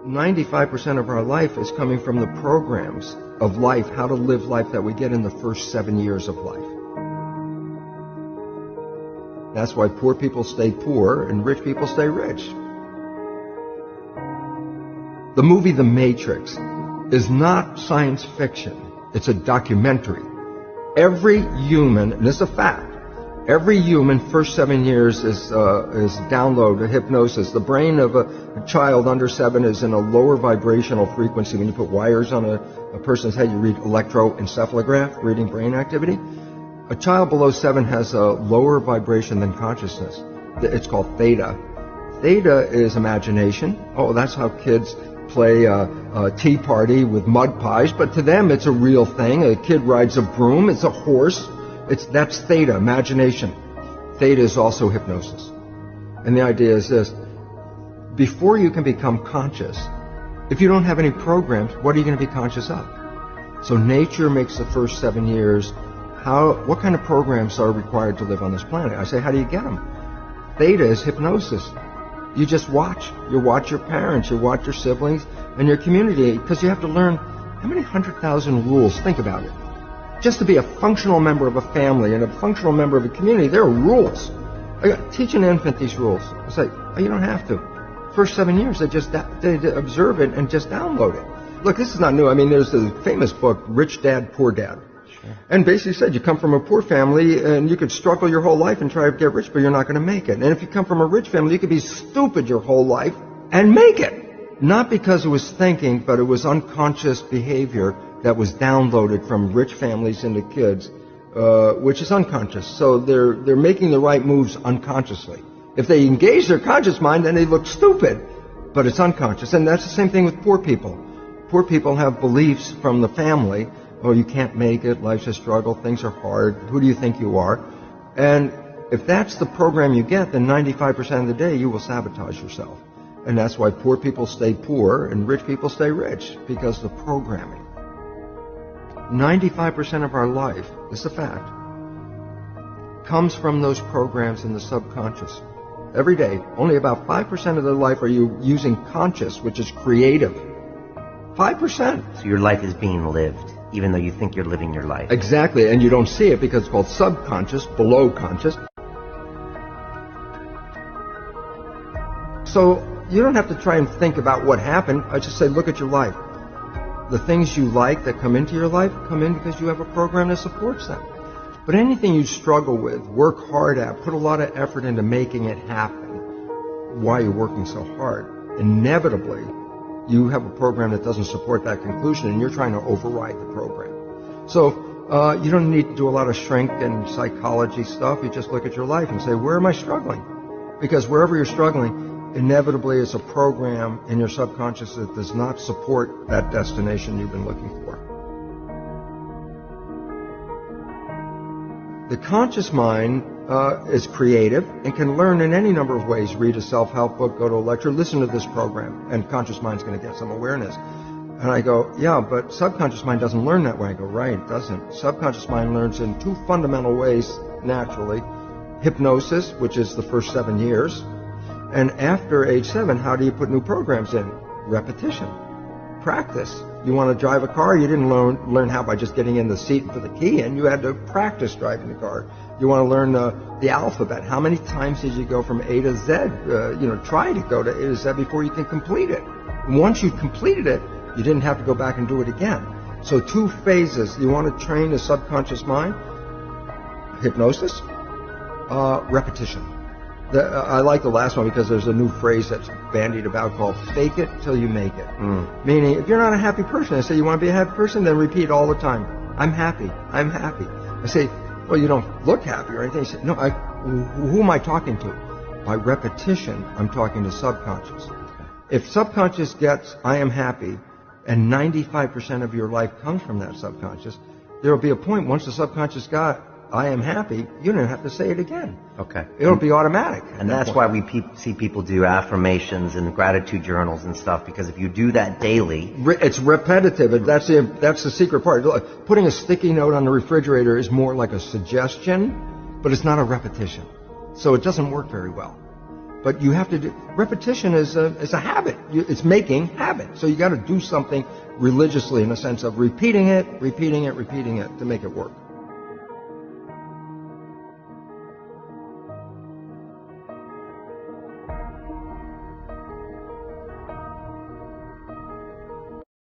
95% of our life is coming from the programs of life, how to live life that we get in the first 7 years of life. That's why poor people stay poor and rich people stay rich. The movie The Matrix is not science fiction. It's a documentary. Every human, and this is a fact, every human first 7 years is download a hypnosis. The brain of a child under 7 is in a lower vibrational frequency. When you put wires on a person's head, you read electroencephalograph, reading brain activity. A child below 7 has a lower vibration than consciousness. It's called theta. Theta is imagination. Oh, that's how kids play a tea party with mud pies, but to them it's a real thing. A kid rides a broom, it's a horse. That's theta, imagination. Theta is also hypnosis. And the idea is this: before you can become conscious, if you don't have any programs, what are you going to be conscious of? So nature makes the first 7 years. What kind of programs are required to live on this planet? I say, how do you get them? Theta is hypnosis. You just watch. You watch your parents, you watch your siblings, and your community, because you have to learn how many 100,000 rules. Think about it. Just to be a functional member of a family and a functional member of a community, there are rules. Teach an infant these rules. It's like, you don't have to. First 7 years, they observe it and just download it. Look, this is not new. I mean, there's the famous book, Rich Dad, Poor Dad. And basically said you come from a poor family and you could struggle your whole life and try to get rich, but you're not going to make it. And if you come from a rich family, you could be stupid your whole life and make it. Not because it was thinking, but it was unconscious behavior that was downloaded from rich families into kids, which is unconscious. So they're making the right moves unconsciously. If they engage their conscious mind, then they look stupid, but it's unconscious. And that's the same thing with poor people. Poor people have beliefs from the family. Oh, you can't make it, life's a struggle, things are hard, who do you think you are? And if that's the program you get, then 95% of the day you will sabotage yourself. And that's why poor people stay poor and rich people stay rich, because the programming. 95% of our life, this is a fact, comes from those programs in the subconscious. Every day, only about 5% of their life are you using conscious, which is creative. 5%. So your life is being lived, even though you think you're living your life. Exactly, and you don't see it because it's called subconscious, below conscious. So you don't have to try and think about what happened. I just say, look at your life. The things you like that come into your life come in because you have a program that supports them. But anything you struggle with, work hard at, put a lot of effort into making it happen, why you're working so hard, inevitably you have a program that doesn't support that conclusion, and you're trying to override the program. So you don't need to do a lot of shrink and psychology stuff. You just look at your life and say, where am I struggling? Because wherever you're struggling, inevitably it's a program in your subconscious that does not support that destination you've been looking for. The conscious mind is creative and can learn in any number of ways. Read a self-help book, go to a lecture, listen to this program, and conscious mind's going to get some awareness. And I go, yeah, but subconscious mind doesn't learn that way. I go, right, it doesn't. Subconscious mind learns in two fundamental ways naturally. Hypnosis, which is the first 7 years. And after age 7, how do you put new programs in? Repetition. Practice. You want to drive a car, you didn't learn how by just getting in the seat and put the key in. You had to practice driving the car. You want to learn the alphabet. How many times did you go from A to Z? Try to go to A to Z before you can complete it. And once you've completed it, you didn't have to go back and do it again. So 2 phases. You want to train the subconscious mind. Hypnosis. Repetition. I like the last one because there's a new phrase that's bandied about called fake it till you make it. Meaning, if you're not a happy person, I say, you want to be a happy person? Then repeat all the time, I'm happy, I'm happy. I say, well, you don't look happy or anything. I say, no, who am I talking to? By repetition, I'm talking to subconscious. If subconscious gets, I am happy, and 95% of your life comes from that subconscious, there will be a point once the subconscious got, I am happy, you don't have to say it again. Okay. It'll be automatic. And that's why we see people do affirmations and gratitude journals and stuff, because if you do that daily... It's repetitive. That's the secret part. Putting a sticky note on the refrigerator is more like a suggestion, but it's not a repetition. So it doesn't work very well. But you have to do, repetition is a habit. It's making habit. So you got to do something religiously in the sense of repeating it to make it work.